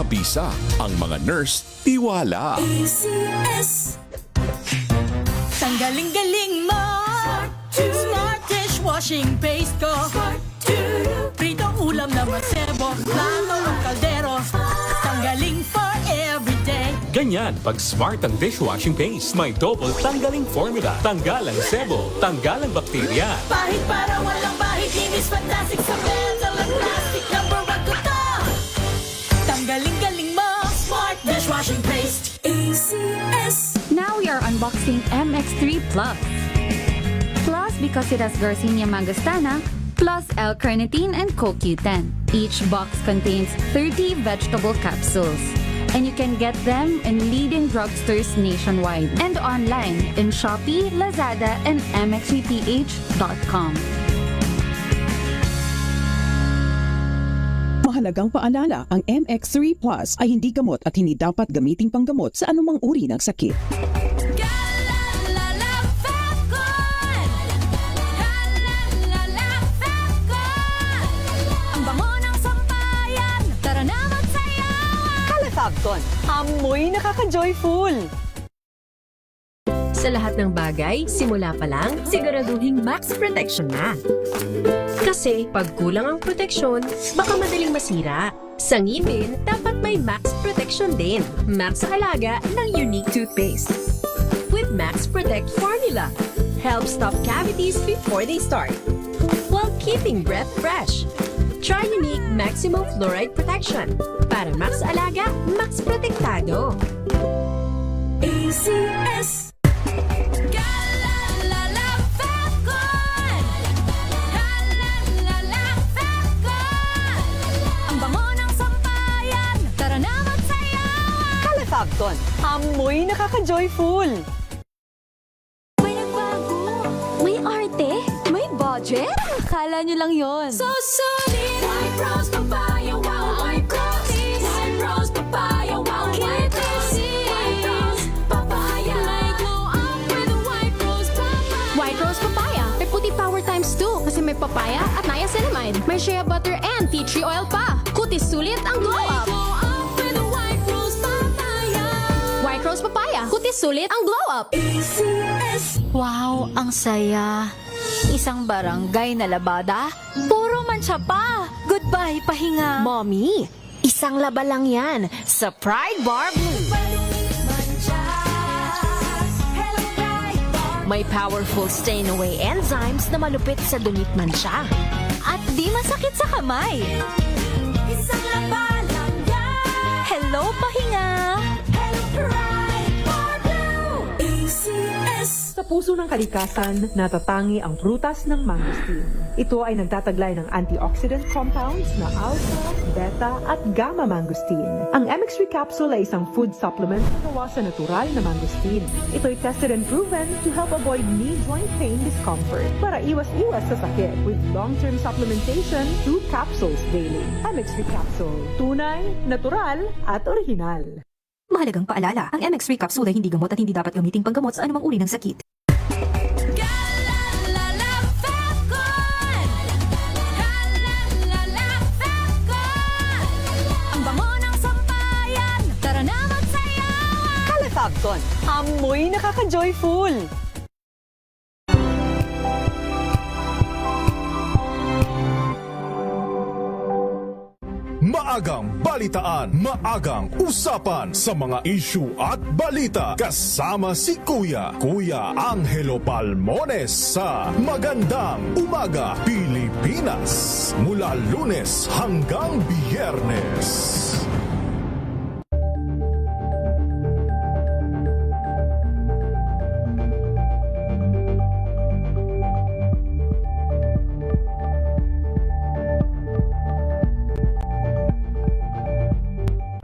bisa, ang mga nurse tiwala. ACS. Tanggaling-galing mo. Smart dishwashing paste ko. Pritong ulam na masebo. Plato o kaldero. Tanggaling for everyday. Ganyan pag smart ang dishwashing paste. May double tanggaling formula. Tanggal ang sebo, tanggal ang bakterya. Pahit para walang bahid. Linis fantastic sa metal at plastic. Number 1 ko to. Tanggaling-galing mo. Smart dishwashing paste. ACS. Now we are unboxing MX3 Plus. Plus because it has Garcinia mangostana, plus L-carnitine and CoQ10. Each box contains 30 vegetable capsules. And you can get them in leading drugstores nationwide and online in Shopee, Lazada, and mxvph.com. Mahalagang paalala, ang MX3 Plus ay hindi gamot at hindi dapat gamiting panggamot sa anumang uri ng sakit. Ang bango ng sampayan. Tara na magsayawan. Calafabcon, amoy nakaka-joyful! Sa lahat ng bagay, simula pa lang, siguraduhing max protection na. Kasi pag kulang ang proteksyon, baka madaling masira. Sa ngipin, dapat may max protection din. Max sa alaga ng Unique Toothpaste. With Max Protect Formula, help stop cavities before they start, while keeping breath fresh. Try Unique Maximum Fluoride Protection. Para max alaga, max protektado. ACS. Ang bango ng sampayan. Tara na magsayawan. Calafabcon, amoy nakaka-joyful! May nagbago. May arte? May budget? Akala nyo lang yon. So solid. White rose papaya, wow, white rose. White rose papaya, wow, white rose. White rose papaya. May glow up with white rose papaya. White Rose Papaya. May puti power times 2 kasi may papaya at niacinamide. May shea butter and tea tree oil pa. Kutis sulit ang glow May up. glow up with white rose papaya. White Rose Papaya. Kutis sulit ang glow up. ACS. Wow, ang saya. Isang barangay na labada, puro mancha pa. Goodbye, pahinga. Mommy, isang laba lang yan sa Pride Bar Blue. Hello, bright bar. May powerful stain-away enzymes na malupit sa dumit mansya. At di masakit sa kamay. Isang laba lang yan. Hello, pahinga. Hello, bright bar blue. ACS. Sa puso ng kalikasan, natatangi ang prutas ng mangosteen. Ito ay nagtataglay ng antioxidant compounds na alpha, beta, at gamma mangosteen. Ang MX3 capsule ay isang food supplement na gawa sa natural na mangosteen. Ito ay tested and proven to help avoid knee joint pain discomfort para iwas-iwas sa sakit with long-term supplementation 2 capsules daily. MX3 capsule. Tunay, natural, at original. Mahalagang paalala, ang MX3 capsule ay hindi gamot at hindi dapat gamiting panggamot sa anumang uri ng sakit. Ang bango ng sampayan. Tara na magsayawan. Calafabcon, amoy nakaka-joyful! Maagang balitaan, maagang usapan sa mga issue at balita. Kasama si Kuya Angelo Palmones sa Magandang Umaga Pilipinas. Mula Lunes hanggang Biyernes.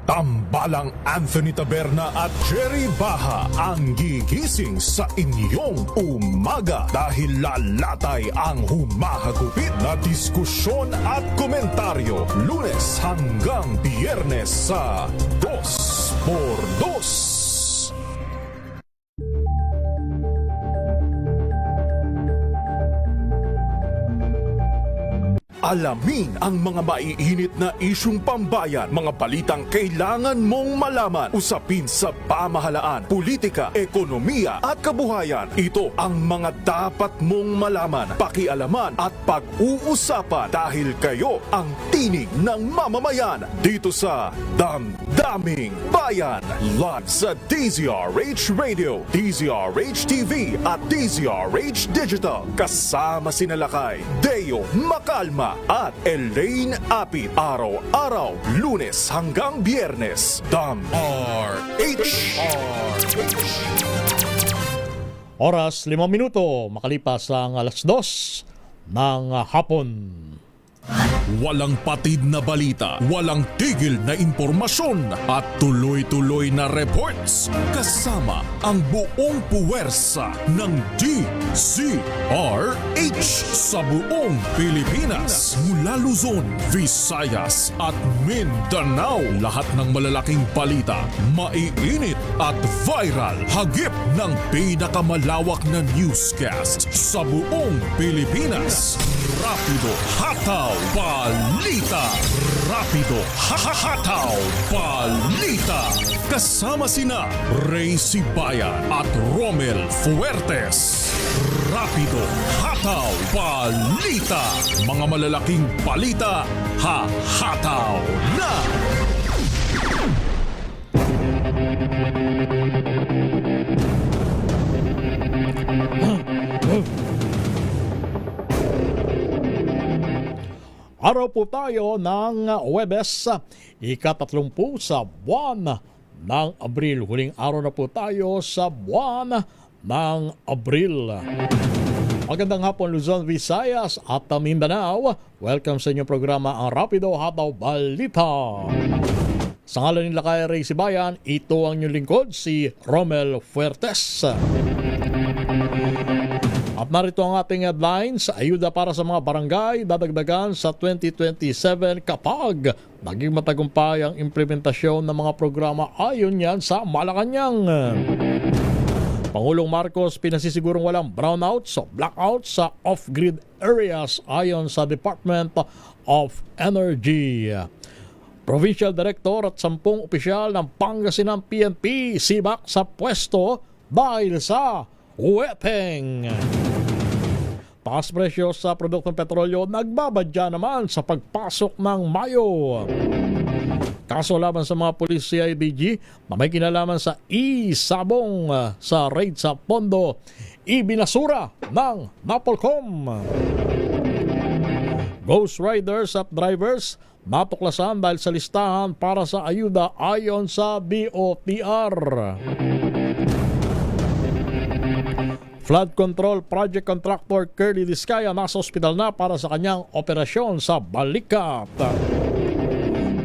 Tambalang Anthony Taberna at Jerry Baha ang gigising sa inyong umaga dahil lalatay ang humahagupit na diskusyon at komentaryo Lunes hanggang Biyernes sa 2x2. Alamin ang mga maiinit na isyung pambayan, mga balitang kailangan mong malaman, usapin sa pamahalaan, politika, ekonomiya at kabuhayan. Ito ang mga dapat mong malaman, pakialaman at pag-uusapan dahil kayo ang tinig ng mamamayan dito sa Damdaming Bayan. Live sa DZRH Radio, DZRH TV at DZRH Digital. Kasama sina Lakay, Deo Macalma at Elaine Apit. Araw-araw, Lunes hanggang Biyernes. DamRH. Oras 5 minuto, makalipas ang alas 2 ng hapon. Walang patid na balita, walang tigil na impormasyon at tuloy-tuloy na reports kasama ang buong puwersa ng DZRH sa buong Pilipinas. Mula Luzon, Visayas at Mindanao, lahat ng malalaking balita, maiinit at viral. Hagip ng pinakamalawak na newscast sa buong Pilipinas. Rapido Hataw Balita. Rapido Hataw Balita. Kasama sina Ray Sibayan at Romel Fuertes. Rapido Hataw Balita. Mga malalaking balita, hahataw na! Araw po tayo ng Huwebes, ika-30 sa buwan ng Abril. Huling araw na po tayo sa buwan ng Abril. Magandang hapon Luzon, Visayas at Mindanao. Welcome sa inyong programa ang Rapido Hataw Balita. Sa ngalan nila kay Ray Sibayan, ito ang inyong lingkod, si Romel Fuertes. At narito ang ating headlines. Ayuda para sa mga barangay dadagdagan sa 2027 kapag naging matagumpay ang implementasyon ng mga programa ayon yan sa Malacanang. Pangulong Marcos pinasisigurong walang brownouts o blackouts sa off-grid areas ayon sa Department of Energy. Provincial Director at 10 opisyal ng Pangasinan PNP sibak sa pwesto dahil sa weteng. Taas presyo sa produktong petrolyo nagbabadya naman sa pagpasok ng Mayo. Kaso laban sa mga pulis CIDG na may kinalaman sa isabong sa raid sa Pondo, ibinasura ng Napolcom. Ghost riders at drivers natuklasan dahil sa listahan para sa ayuda ayon sa DOTR. Flood Control Project Contractor Curly Discaya nasa ospital na para sa kanyang operasyon sa Balikat.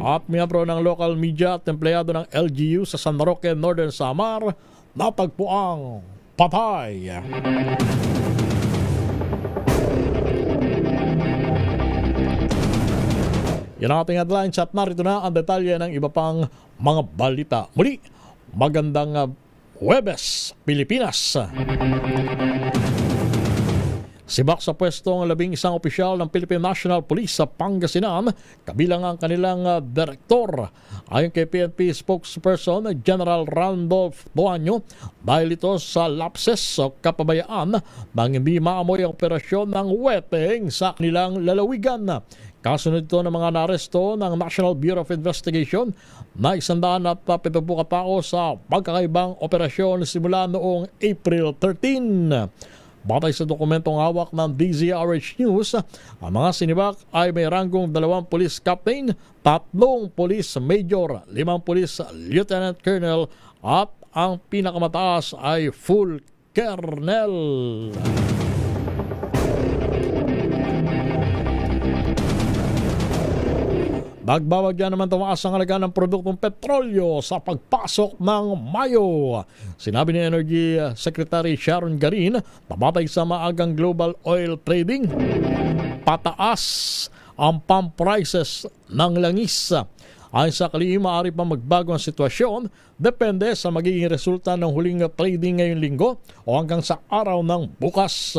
At miyembro ng local media at empleyado ng LGU sa San Roque, Northern Samar, natagpuang patay. Yan ang ating headlines at narito na ang detalye ng iba pang mga balita. Muli, magandang Huwebes, Pilipinas. Sibak sa pwesto ang 11 opisyal ng Philippine National Police sa Pangasinan, kabilang ang kanilang direktor. Ayon kay PNP spokesperson General Randolph Boaño, dahil ito sa lapses o kapabayaan nang hindi maamoy ang operasyon ng weteng sa kanilang lalawigan. Kasunod ito ng mga naresto ng National Bureau of Investigation na 170 katao sa pagkakaibang operasyon simula noong April 13. Batay sa dokumentong hawak ng DZRH News, ang mga sinibak ay may ranggong 2 police captain, 3 police major, 5 police lieutenant colonel at ang pinakamataas ay full colonel. Nagbabagyan naman tumaas ang halaga ng produktong petrolyo sa pagpasok ng Mayo. Sinabi ni Energy Secretary Sharon Garin, nabatay sa maagang global oil trading, pataas ang pump prices ng langis. Ayon sa kalihim, maaari pa magbago ang sitwasyon depende sa magiging resulta ng huling trading ngayong linggo o hanggang sa araw ng bukas.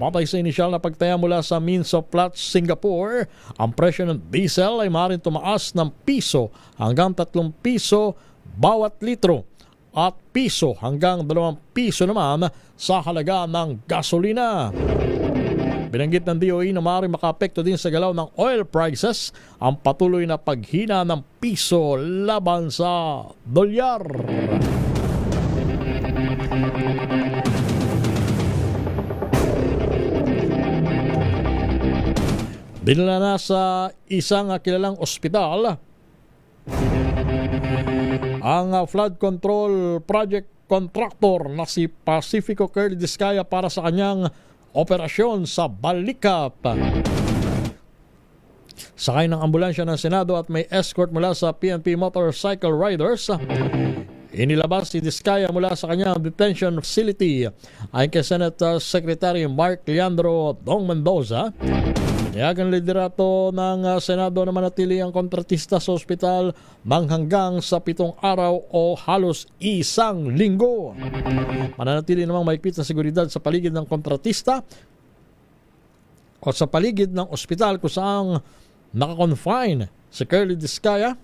Batay sa inisyal na pagtaya mula sa Means of Platts, Singapore, ang presyo ng diesel ay maaaring tumaas ng piso hanggang 3 piso bawat litro at piso hanggang 2 piso naman sa halaga ng gasolina. Binanggit ng DOE na maaaring makaapekto din sa galaw ng oil prices ang patuloy na paghina ng piso laban sa dolyar. Dinala na sa isang kilalang ospital ang flood control project contractor na si Pacifico Curly Discaya para sa kanyang operasyon sa Balikap. Sakay ng ambulansya ng Senado at may escort mula sa PNP Motorcycle Riders, inilabas si Discaya mula sa kanyang detention facility. Ayon kay Senate Secretary Mark Leandro Dong Mendoza, pinayagan liderato ng Senado na manatili ang kontratista sa ospital ng hanggang sa 7 araw o halos 1 linggo. Mananatili namang mahigpit na seguridad sa paligid ng kontratista o sa paligid ng ospital kung saan nakakonfine si Curly Discaya.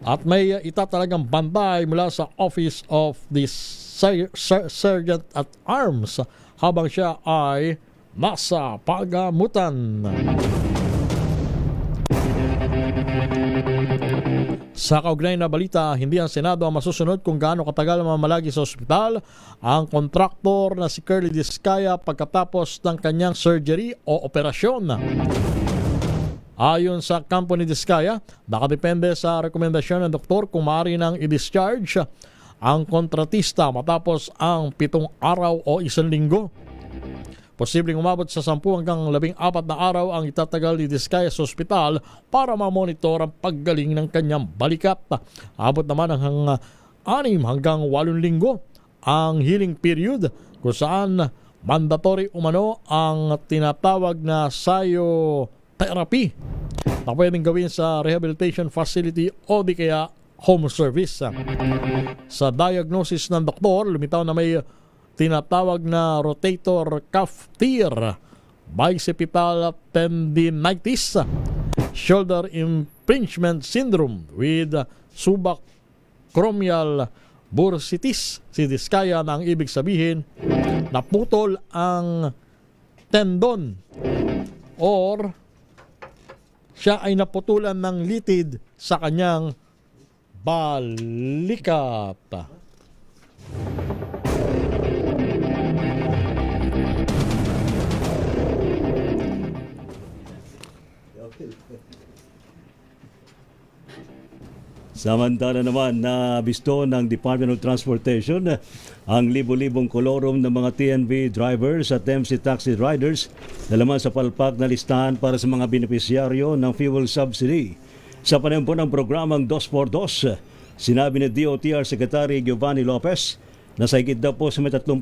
At may itatalagang bantay mula sa Office of the Sergeant at Arms habang siya ay nasa pagamutan. Sa kaugnay na balita, hindi ang Senado ang masusunod kung gaano katagal mamalagi sa ospital ang kontraktor na si Curly Discaya pagkatapos ng kanyang surgery o operasyon. Ayon sa kampo ni Discaya, nakadepende sa rekomendasyon ng doktor kung maaari nang i-discharge ang kontratista matapos ang 7 araw o 1 linggo. Posibleng umabot sa 10 hanggang 14 na araw ang itatagal ni Discaya sa ospital para mamonitor ang paggaling ng kanyang balikat. Abot naman hanggang 6 hanggang 8 linggo ang healing period kung saan mandatory umano ang tinatawag na psychotherapy na pwedeng gawin sa rehabilitation facility o di kaya home service. Sa diagnosis ng doktor, lumitaw na may tinatawag na rotator cuff tear, bicipital tendinitis, shoulder impingement syndrome with subacromial bursitis. Si Discaya na ang ibig sabihin naputol ang tendon or siya ay naputulan ng litid sa kanyang balikat. Samantala naman na bisto ng Department of Transportation ang libo-libong kolorum ng mga TNV drivers at MC taxi riders na laman sa palpak na listahan para sa mga benepisyaryo ng fuel subsidy. Sa panahon ng programang 2x2, sinabi ni DOTR Secretary Giovanni Lopez na sa higit daw po sa 30,000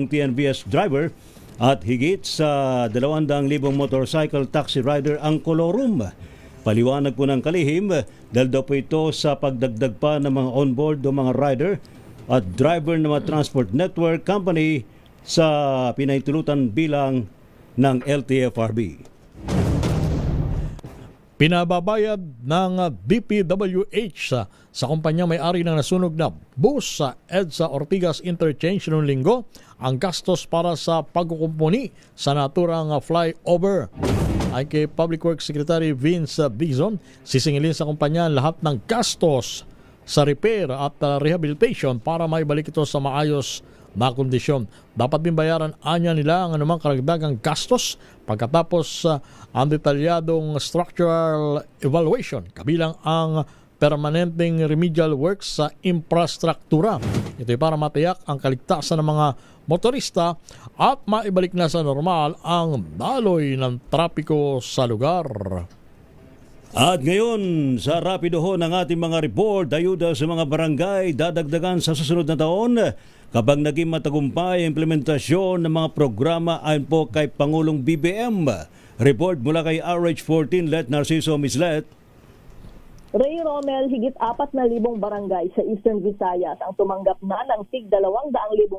TNVS driver at higit sa 200,000 motorcycle taxi rider ang kolorum. Paliwanag po ng kalihim dahil daw po ito sa pagdagdag pa ng mga onboard o mga rider at driver ng mga transport network company sa pinaitulutan bilang ng LTFRB. Pinababayad ng DPWH sa kumpanyang may-ari ng nasunog na bus sa EDSA Ortigas Interchange noong linggo ang gastos para sa pagkukumpuni sa naturang flyover. Ay kay Public Works Secretary Vince Dizon, sisingilin sa kumpanya lahat ng gastos sa repair at rehabilitation para maibalik ito sa maayos na kondisyon. Dapat din bayaran anya nila ang anumang karagdagang gastos pagkatapos ang detalyadong structural evaluation kabilang ang permanenteng remedial works sa infrastruktura. Ito ay para matiyak ang kaligtasan ng mga motorista at maibalik na sa normal ang daloy ng trapiko sa lugar. At ngayon, sa rapido ho ng ating mga report, ayuda sa mga barangay dadagdagan sa susunod na taon kapag naging matagumpay ang implementasyon ng mga programa ayon po kay Pangulong BBM. Report mula kay RH14, Let Narciso Mislet. Ray Romel, higit 4,000 barangay sa Eastern Visayas ang tumanggap na ng tig 200,000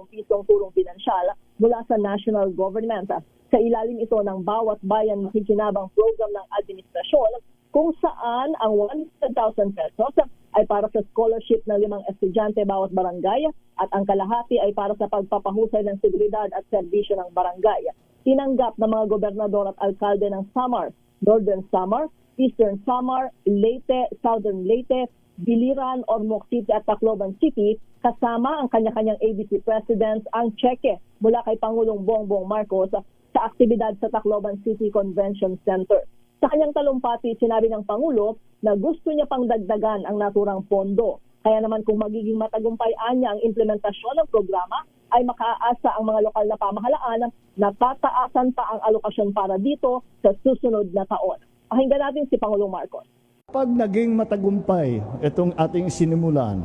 pisong tulong pinansyal mula sa national government. Sa ilalim ito ng Bawat Bayan Makikinabang program ng administrasyon kung saan ang 100,000 pesos ay para sa scholarship ng 5 estudyante bawat barangay at ang kalahati ay para sa pagpapahusay ng seguridad at serbisyo ng barangay. Tinanggap ng mga gobernador at alkalde ng Samar, Northern Samar, Eastern Samar, Leyte, Southern Leyte, Biliran, Ormoc City at Tacloban City kasama ang kanya-kanyang ABC presidents ang cheque mula kay Pangulong Bongbong Marcos sa aktibidad sa Tacloban City Convention Center. Sa kanyang talumpati, sinabi ng Pangulo na gusto niya pang dagdagan ang naturang pondo. Kaya naman kung magiging matagumpay niya ang implementasyon ng programa, ay makaasa ang mga lokal na pamahalaan na tataasan pa ang alokasyon para dito sa susunod na taon. Pakinggan natin si Pangulong Marcos. Pag naging matagumpay itong ating sinimulan,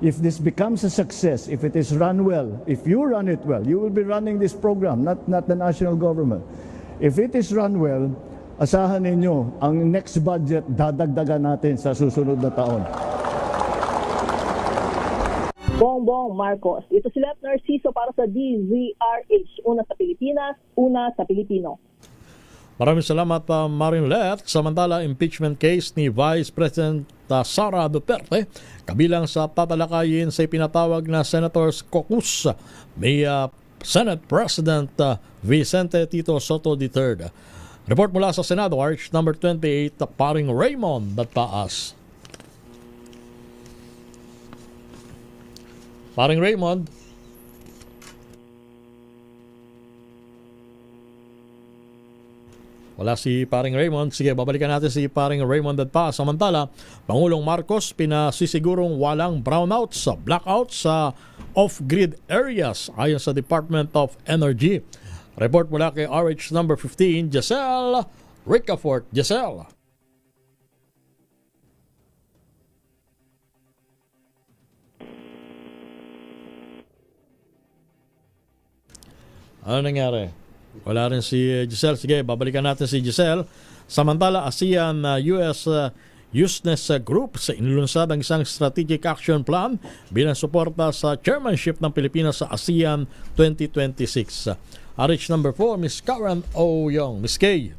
if this becomes a success, if it is run well, if you run it well, you will be running this program, not the national government. If it is run well, asahan ninyo, ang next budget dadagdagan natin sa susunod na taon. Bongbong Marcos. Ito si Lt. Narciso para sa DZRH. Una sa Pilipinas, una sa Pilipino. Maraming salamat, Marinlet. Samantala, impeachment case ni Vice President Sara Duterte kabilang sa tatalakayin sa ipinatawag na Senators Caucus may Senate President Vicente Tito Soto III. Report mula sa Senado, Arch number 28, Paring Raymond Batpaas. Paring Raymond. Wala si Paring Raymond. Sige, babalikan natin si Paring Raymond Batpaas. Samantala, Pangulong Marcos pinasisigurong walang brownouts, blackouts sa off-grid areas ayon sa Department of Energy. Report mula kay RH number 15, Giselle Ricafort. Giselle. Ano nangyari? Wala rin si Giselle. Sige, babalikan natin si Giselle. Samantala, ASEAN-US Useness Group sa inulunsad ang isang strategic action plan bilang suporta sa chairmanship ng Pilipinas sa ASEAN 2026. RH number 4, Ms. Karen O. Young. Ms. Kay.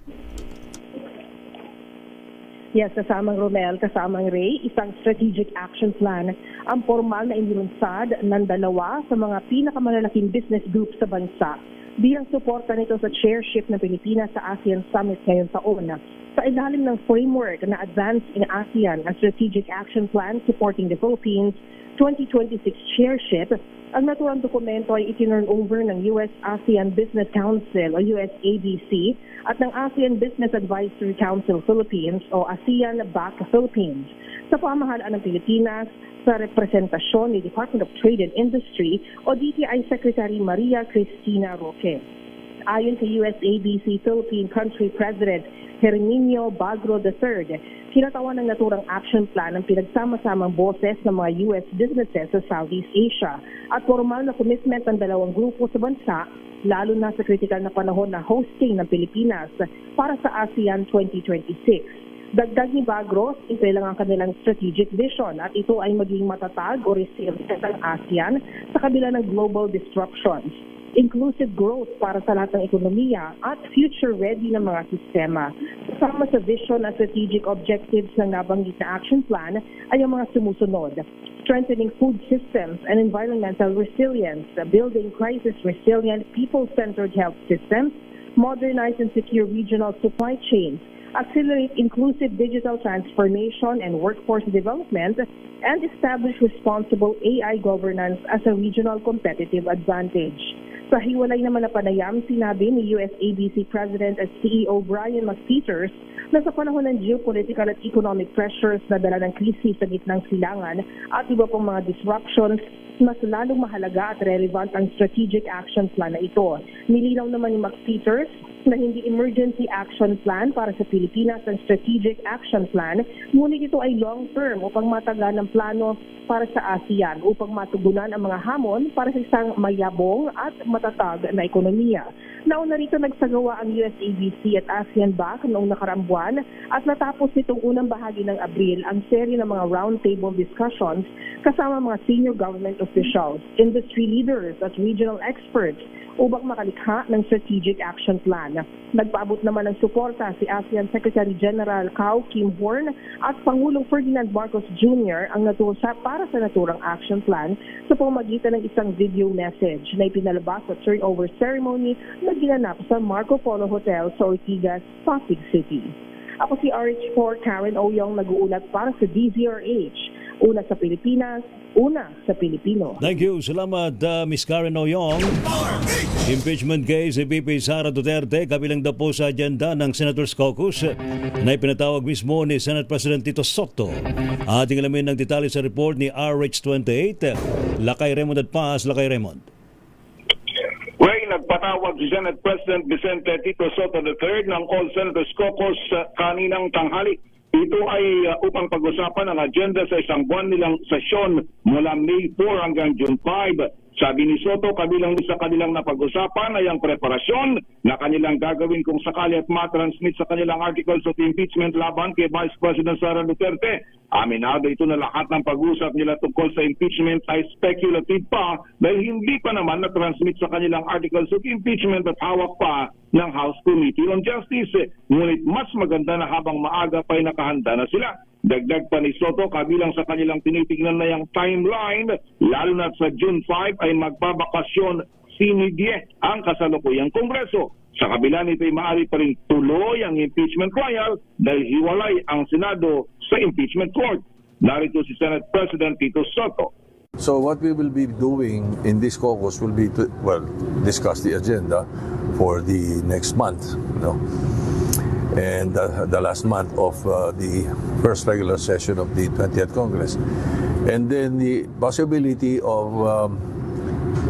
Yes, kasamang Romel, kasamang Ray, isang strategic action plan ang formal na inilunsad ng dalawa sa mga pinakamalalaking business group sa bansa bilang suporta nito sa chairship ng Pilipinas sa ASEAN Summit ngayong taon. Sa ilalim ng framework na Advance in ASEAN, ang Strategic Action Plan Supporting the Philippines 2026 Chairship, ang naturang dokumento ay itinurn over ng US ASEAN Business Council o USABC at ng ASEAN Business Advisory Council Philippines o ASEAN-BAC Philippines sa pamahalaan ng Pilipinas sa representasyon ni Department of Trade and Industry o DTI Secretary Maria Cristina Roque. Ayon kay USABC Philippine Country President Herminio Bagro III, kinatawan ng naturang action plan ang pinagsama-samang boses ng mga US businesses sa Southeast Asia at formal na commitment ng dalawang grupo sa bansa, lalo na sa kritikal na panahon na hosting ng Pilipinas para sa ASEAN 2026. Dagdag ni Bagro, ito lang ang kanilang strategic vision at ito ay maging matatag o resilient ang ASEAN sa kabila ng global disruptions, inclusive growth para sa lahat ng ekonomiya at future-ready na mga sistema. Kasama sa vision at strategic objectives ng nabanggit na action plan ay ang mga sumusunod: strengthening food systems and environmental resilience, building crisis-resilient, people-centered health systems, modernize and secure regional supply chains, accelerate inclusive digital transformation and workforce development, and establish responsible AI governance as a regional competitive advantage. Sa hiwalay naman na panayam, sinabi ni USABC President at CEO Brian McPeters na sa panahon ng geopolitical at economic pressures na dala ng krisis sa gitnang silangan at iba pang mga disruptions, mas lalong mahalaga at relevant ang strategic action plan na ito. Nilinaw naman ni McPeters na hindi emergency action plan para sa Pilipinas ang strategic action plan, ngunit ito ay long-term upang matagal ng plano para sa ASEAN upang matugunan ang mga hamon para sa isang mayabong at matatag na ekonomiya. Nauna rito nagsagawa ang USABC at ASEAN-BAC noong nakaraang buwan at natapos nitong unang bahagi ng Abril ang serye ng mga roundtable discussions kasama mga senior government officials, industry leaders at regional experts upang makalikha ng strategic action plan. Nagpaabot naman ng suporta si ASEAN Secretary General Kao Kim Horn at Pangulong Ferdinand Marcos Jr. ang natusa para sa naturang action plan sa pamamagitan ng isang video message na ipinalabas sa turnover ceremony na ginanap sa Marco Polo Hotel sa Ortigas, Pasig City. Ako si RH4 Karen Oyong nag-uulat para sa DZRH. Una sa Pilipinas, una sa Pilipino. Thank you. Salamat, Ms. Karen Oyong. Impeachment case si VP Sara Duterte kabilang daw po sa agenda ng Senators Caucus na ipinatawag mismo ni Senate President Tito Soto. Ating alamin ng detalye sa report ni RH28. Lakay Raymond at Paz. Lakay Raymond. Nagpatawag si Senate President Vicente Tito Soto III ng All Senators Caucus kaninang tanghali. Ito ay upang pag-usapan ang agenda sa isang buwan nilang sesyon mula May 4 hanggang June 5. Sabi ni Soto, kabilang sa kanilang napag-usapan ay ang preparasyon na kanilang gagawin kung sakali at matransmit sa kanilang articles of impeachment laban kay Vice President Sara Duterte. Aminado ito na lahat ng pag-usap nila tungkol sa impeachment ay speculative pa dahil hindi pa naman na-transmit sa kanilang articles of impeachment at hawak pa ng House Committee on Justice. Ngunit mas maganda na habang maaga pa'y nakahanda na sila. Dagdag pa ni Soto, kabilang sa kanilang tinitignan na yung timeline, lalo na sa June 5 ay magbabakasyon sinidye ang kasalukuyang Kongreso. Sa kabila nito ay maaari pa rin tuloy ang impeachment trial dahil hiwalay ang Senado sa impeachment court. Narito si Senate President Tito Soto. So what we will be doing in this caucus will be to, discuss the agenda for the next month, and the last month of the first regular session of the 20th Congress. And then the possibility of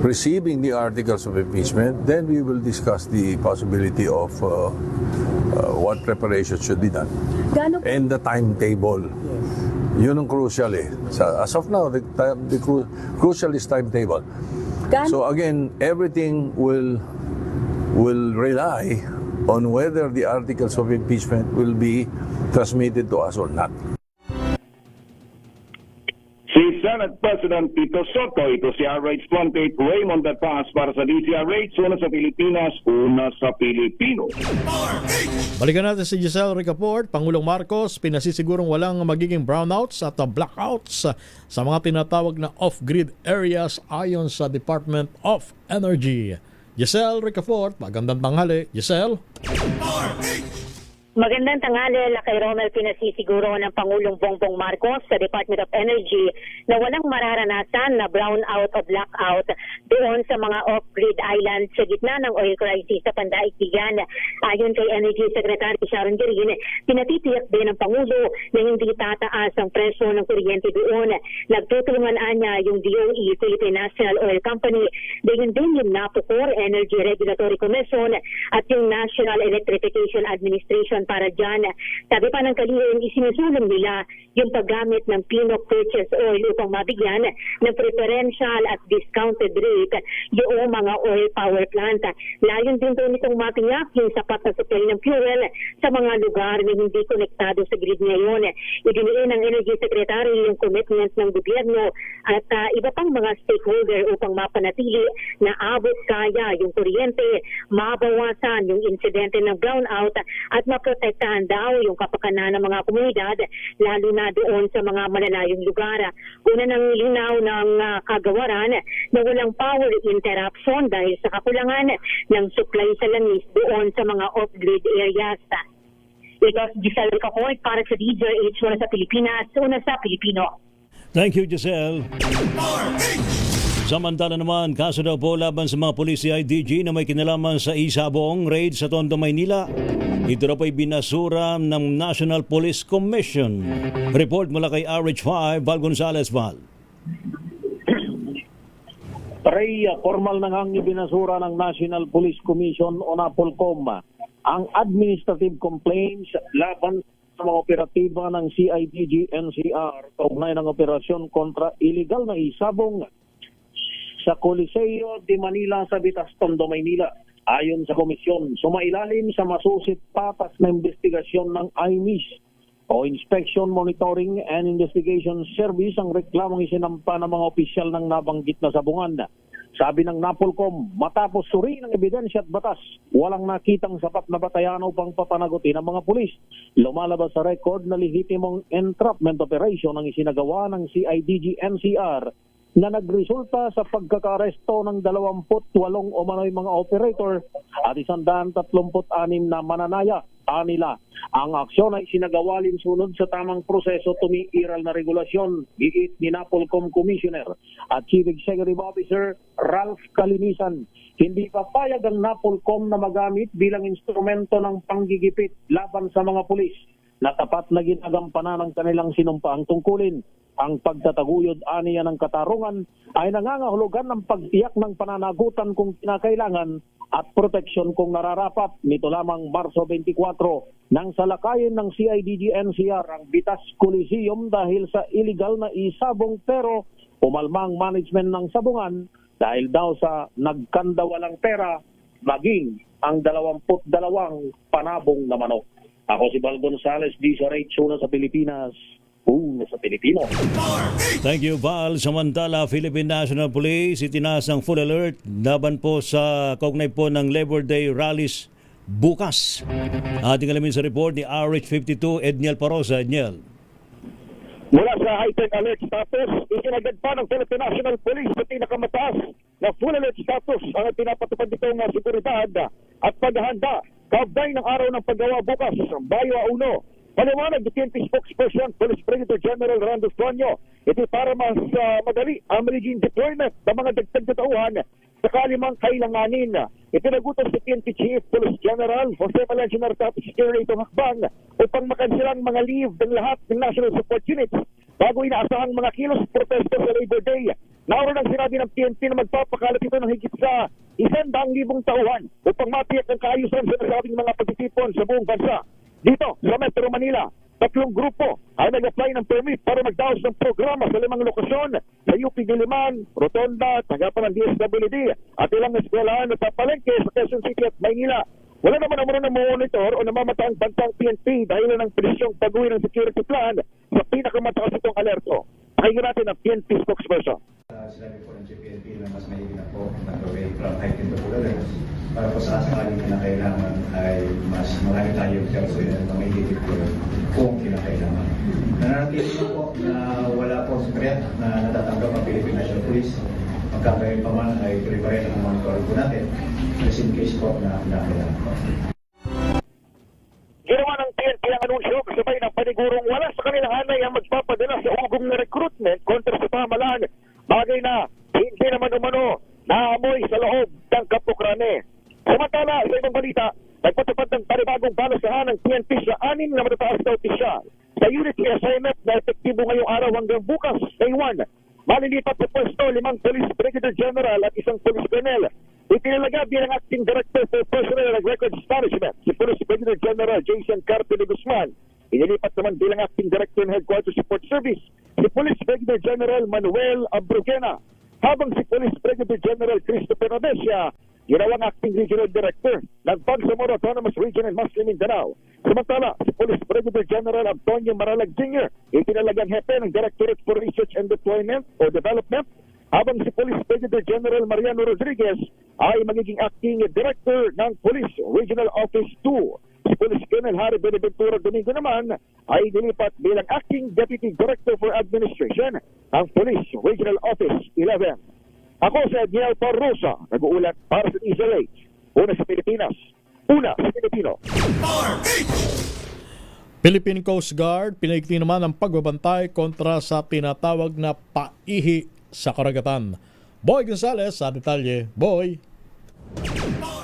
receiving the articles of impeachment, then we will discuss the possibility of what preparation should be done. And the timetable. Yun ang crucial eh. As of now, the crucial is timetable. So again, everything will rely on whether the articles of impeachment will be transmitted to us or not. Si Senate President Tito Soto, ito si RH28 Raymond at Paz para sa DZRH, una sa Pilipinas, una sa Pilipino. Balikan natin si Giselle Ricaport. Pangulong Marcos, pinasisigurong walang magiging brownouts at blackouts sa mga tinatawag na off-grid areas ayon sa Department of Energy. Giselle Ricaport, magandang tanghali. Giselle? Magandang tanghali, Lakay Romel. Pinasisiguro ng Pangulong Bongbong Marcos sa Department of Energy na walang mararanasan na brownout o blackout doon sa mga off-grid islands sa gitna ng oil crisis sa Pandaigdigan. Ayon kay Energy Secretary Sharon Garin, pinatitiyak din ng Pangulo na hindi tataas ang presyo ng kuryente doon. Nagtutulungan niya yung DOE, Philippine National Oil Company, din yung NAPOCOR, Energy Regulatory Commission, at yung National Electrification Administration para dyan. Sabi pa ng kalihim, isinusulong nila yung paggamit ng PNOC purchase oil upang mabigyan ng preferential at discounted rate yung mga oil power plant. Layon din doon itong matiyak yung sapat na supply ng fuel sa mga lugar na hindi konektado sa grid ngayon. Idiniin ng Energy Secretary yung commitment ng gobyerno at iba pang mga stakeholder upang mapanatili na abot kaya yung kuryente, mabawasan yung insidente ng brownout at maprotektahan daw yung kapakanan ng mga komunidad, lalo na doon sa mga malalayong lugar. Una ng linaw ng kagawaran na walang power interruption dahil sa kakulangan ng supply sa langis doon sa mga off-grid areas. Ito si Giselle Ricaport para sa DZRH, una sa Pilipinas, una sa Pilipino. Thank you, Giselle. Samantala naman, kaso daw po laban sa mga pulis IDG na may kinalaman sa Isabong raid sa Tondo, Maynila. Ito na po'y binasura ng National Police Commission. Report mula kay RH5, Val Gonzalez. Val. Formal na ngang ibinasura ng National Police Commission o NAPOLCOM ang administrative complaints laban sa mga operatiba ng CIDG-NCR kaugnay ng operasyon kontra illegal na isabong sa Coliseo de Manila sa Bitas, Tondo, Maynila. Ayon sa komisyon, sumailalim sa masusit patas na investigasyon ng IMIS o Inspection Monitoring and Investigation Service ang reklamong isinampa ng mga opisyal ng nabanggit na sabungan. Sabi ng NAPOLCOM, matapos suriin ng ebidensya at batas, walang nakitang sapat na batayan upang papanagutin ng mga pulis. Lumalabas sa record na lehitimong entrapment operation ang isinagawa ng CIDG-NCR na nagresulta sa pagkakaresto ng 28 umano'y mga operator at 136 na mananaya. Anila, ang aksyon ay sinagawalin sunod sa tamang proseso tumiiral na regulasyon, giit ni NAPOLCOM Commissioner at Chief Executive Officer Ralph Kalinisan. Hindi papayag ang NAPOLCOM na magamit bilang instrumento ng panggigipit laban sa mga pulis na tapat na ginagampanan ng kanilang sinumpaang tungkulin. Ang pagtataguyod aniya ng katarungan ay nangangahulugan ng pagtiyak ng pananagutan kung kinakailangan at proteksyon kung nararapat. Nito lamang Marso 24 nang salakayin ng CIDG-NCR ang Bitas Coliseum dahil sa illegal na isabong pero umalmang management ng sabungan dahil daw sa nagkandawalang pera maging ang 22 panabong na manok. Ako si Bal Gonzales, DZRH, una sa Pilipinas. Una sa Pilipino. Thank you, Val. Samantala, Philippine National Police itinaas ang full alert laban po sa kaugnay po ng Labor Day rallies bukas. Ating alamin sa report ni RH52 Edniel Parosa. Edniel. Mula sa heightened alert status, isinagad pa ng Philippine National Police sa pinakamataas na full alert status ang pinapatupad nitong seguridad at paghahanda kaugnay ng araw ng paggawa bukas, Bayo 1. Paliwanag ni PNP spokesperson Police Brigadier General Randolph Tonyo, ito para mas madali ang magiging deployment ng mga dagdag na tauhan sakali mang kailanganin. Ipinagutos si PNP Chief Police General Jose Valencia Nartato Secretary itong hakbang upang makansilang mga leave ng lahat ng National Support Units bago inaasahang mga kilos protesto sa Labor Day. Naroon ang sinabi ng PNP na magpapakalat ito ng higit sa 100,000 tauhan upang matiyak ang kaayusan sa nasabing mga pagtitipon sa buong bansa. Dito sa Metro Manila, 3 grupo ay nag-apply ng permit para magdaos ng programa sa 5 lokasyon sa UP Diliman, Rotonda, tanggapan ng DSWD at ilang eskwelahan at palengke sa Quezon City at Maynila. Wala naman naman na monitor o namamataang bantang PNP dahil ng presisyong pag-uwi ng security plan sa pinakamataas itong alerto. Pakinggan natin ang PNP spokesperson. Sinabi po ng PNP na mas mahigit na po nag-away from heightened population para po sa sakaling kinakailangan ay mas marami tayong karosuin at mahigit po kung kinakailangan. Nananatili po na wala po sekret na natatanggap ang Philippine National Police. Magkakaroon pa man ay tuloy pa rin ang monitoring po natin just in case po na kinakailangan po. Ginawa ng PNP ang anunsyo kasabay ng panigurong wala sa kanilang hanay ang magpapadala sa ugong na recruitment kontra sa pamahalaan. Bagay na hindi naman umano naamoy sa loob ng Kapukrane. Samantala, sa ibang balita, nagpatupad ng panibagong balasahan ng PNP sa 6 na matataas na opisyal sa unity assignment na epektibo ngayong araw hanggang bukas, May 1. Malilipat sa pwesto 5 Police Brigadier General at 1 Police Colonel. Itinalaga bilang Acting Director for Personnel and Records Management si Police Brigadier General Jason Carpe de Guzman. Inilipat naman bilang Acting Director ng Headquarters Support Service si Police Brigadier General Manuel Abrogena, habang si Police Brigadier General Christopher Odesia ginawang Acting Regional Director ng Bangsamoro Autonomous Region and Muslim Mindanao. Samantala, si Police Brigadier General Antonio Maralag Jr. itinalagang hepe ng Directorate for Research and Deployment o Development, habang si Police Brigadier General Mariano Rodriguez ay magiging Acting Director ng Police Regional Office 2. Si Police Colonel Harry Beneventura Domingo naman ay dilipat bilang Acting Deputy Director for Administration ng Police Regional Office 11. Ako si Edniel Parrosa, nag-uulat para sa DZRH. Una sa Pilipinas, una sa Pilipino. Philippine Coast Guard, pinaigting naman ang pagbabantay kontra sa tinatawag na paihi sa karagatan. Boy Gonzales sa detalye. Boy!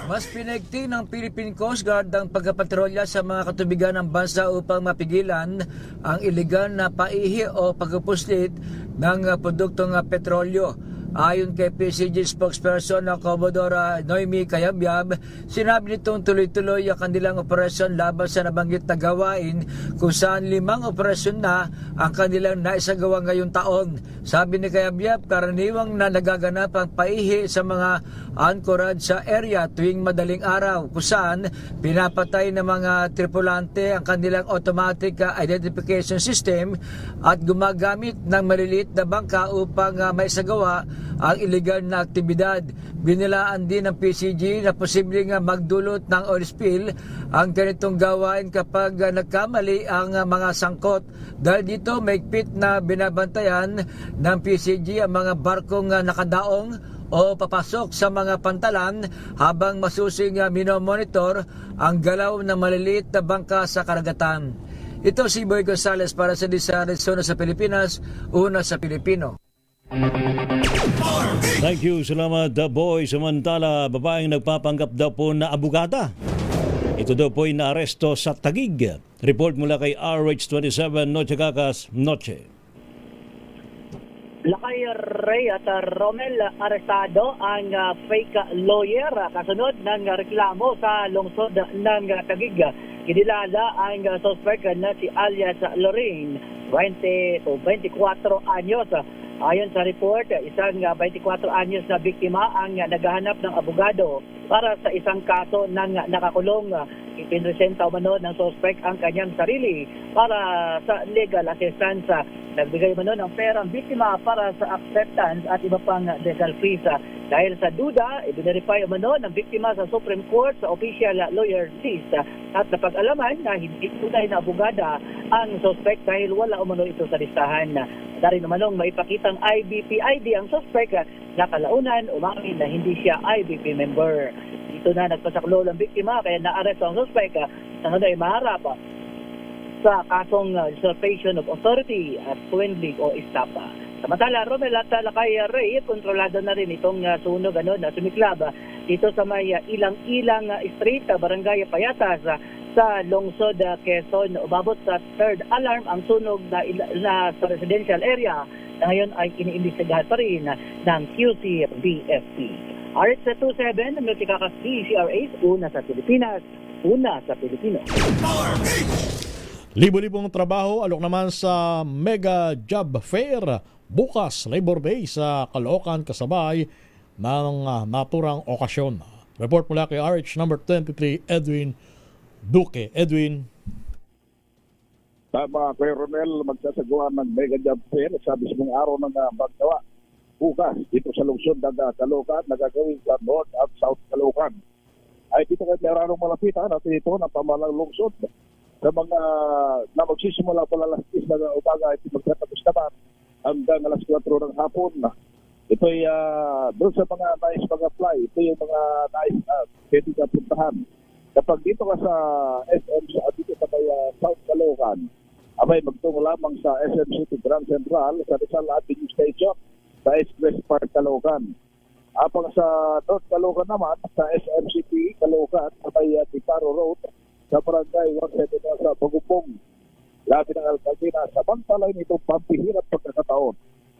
Mas pinigting ng Philippine Coast Guard ang pagpapatrolya sa mga katubigan ng bansa upang mapigilan ang iligal na paihi o pagpupuslit ng produktong petrolyo. Ayon kay PCG spokesperson na Commodore Noemi Kayabyab, sinabi nitong tuloy-tuloy ang kanilang operasyon laban sa nabanggit na gawain kung saan 5 operasyon na ang kanilang naisagawa ngayong taon. Sabi ni Kayabyab, karaniwang na nagaganap ang paihi sa mga anchorage sa area tuwing madaling araw kung saan pinapatay ng mga tripulante ang kanilang automatic identification system at gumagamit ng maliliit na bangka upang maisagawa ang iligal na aktibidad. Binilaan din ng PCG na posibleng magdulot ng oil spill ang ganitong gawain kapag nagkamali ang mga sangkot. Dahil dito maigpit na binabantayan ng PCG ang mga barkong nakadaong o papasok sa mga pantalan habang masusing minomonitor ang galaw ng maliliit na bangka sa karagatan. Ito si Boy Gonzales para sa Disares Zona sa Pilipinas, una sa Pilipino. Thank you, salamat Boy. Samantala, babaeng nagpapanggap daw po na abogada. Ito daw po ay naaresto sa Taguig. Report mula kay RH27 Noche Cacas, Noche. Lakay Ray at Romel, arestado ang fake lawyer kasunod ng reklamo sa lungsod ng Taguig. Kinilala ang suspect na si alias Lorraine, 20 to 24 anyos. Ayon sa report, isang 24 anyos na biktima ang naghahanap ng abogado para sa isang kaso ng nakakulong. Ipinresenta umano ng suspect ang kanyang sarili para sa legal assistance. Nagbigay umano ng pera ang biktima para sa acceptance at iba pang legal fees. Dahil sa duda, ibinarify umano ng biktima sa Supreme Court sa official lawyer list at napag-alaman na hindi tunay na abogada ang suspect dahil wala umano ito sa listahan. Dari namanong maipakitang IBP ID ang suspect na kalaunan umamin na hindi siya IBP member. Ito na nagpasaklol ang biktima kaya naaresto ang suspect na ay maharap sa kasong usurpation of authority at swindling o estafa. Samantala, Romel at Lakay Ray, kontrolado na rin itong sunog na sumiklab dito sa may Ilang-Ilang Street, Barangay Payatas sa lungsod Quezon. Umabot sa 3rd alarm ang sunog na sa residential area na ngayon ay iniimbestigahan pa rin ng QC-BFP. RH27, Noche Cacas, DCRH, una sa Pilipinas, una sa Pilipino. Libo-libong trabaho alok naman sa Mega Job Fair bukas Labor Day sa Caloocan kasabay ng naturang okasyon. Report mula kay RH number 23 Edwin Duque. Edwin. Tama, Kuya Romel, magsasagawa ng Mega Job Fair sa mismong araw ng paggawa. Bukas dito sa lungsod ng Caloocan, nagagawin sa North at South Caloocan. Ay dito kay Meranong malapitan at ito ng pamalang lungsod. Sa mga na magsisimula pala alas 10 ng umaga, ito magtatapos naman hanggang alas 4 ng hapon. Ito ay doon sa mga nais mag-apply, ito yung mga nais na pwede ka puntahan. Kapag dito ka sa SM, dito sa South Caloocan, abay magtungo lamang sa SM City Grand Central, sa Rizal Avenue Station, sa Express Park Caloocan. Apang sa North Caloocan naman, sa SM City Caloocan, sa may Tiparo Road, sa Barangay 179 sa Bagumpong. Labi ng Alcaldina, samantalay nito pampihirap pagkakataon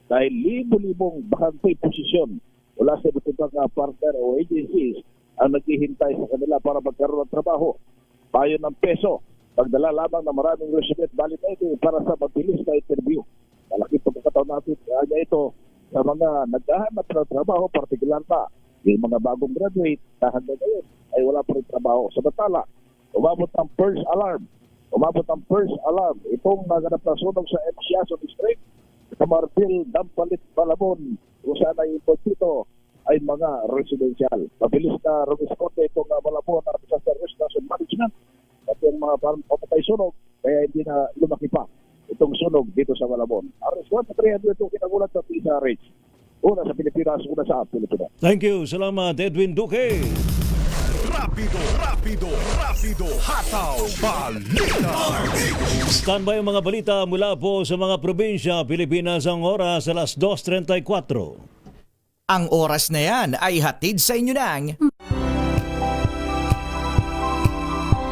dahil libo-libong bakantay posisyon wala sa iba't partner o agencies ang naghihintay sa kanila para magkaroon ng trabaho. Bayo ng peso, pagdala lamang na maraming resume at validating para sa mabilis na interview. Malaki pagkakataon natin kaya ito sa mga naghahanap ng trabaho, partikular na yung mga bagong graduate na hanggang ngayon ay wala pa rin trabaho. Samantala, umabot ng first alarm. Itong naganap na sunog sa Emsiaso District, sa Marbil, Dampalit, Balabon, kung saan ay import dito ay mga residential. Mabilis na rumisponde itong Balabon at Disaster Restoration Management at yung mga pamatay sunog, kaya hindi na lumaki pa itong sunog dito sa Balabon. RS1 sa 300 itong kinagulat sa PSRH. Una sa Pilipinas, una sa Pilipinas. Thank you, salamat Edwin Duque. Rapido, hataw, balita. Standby ang mga balita mula po sa mga probinsya, Pilipinas. Ang oras alas 2:34. Ang oras na yan ay hatid sa inyo ng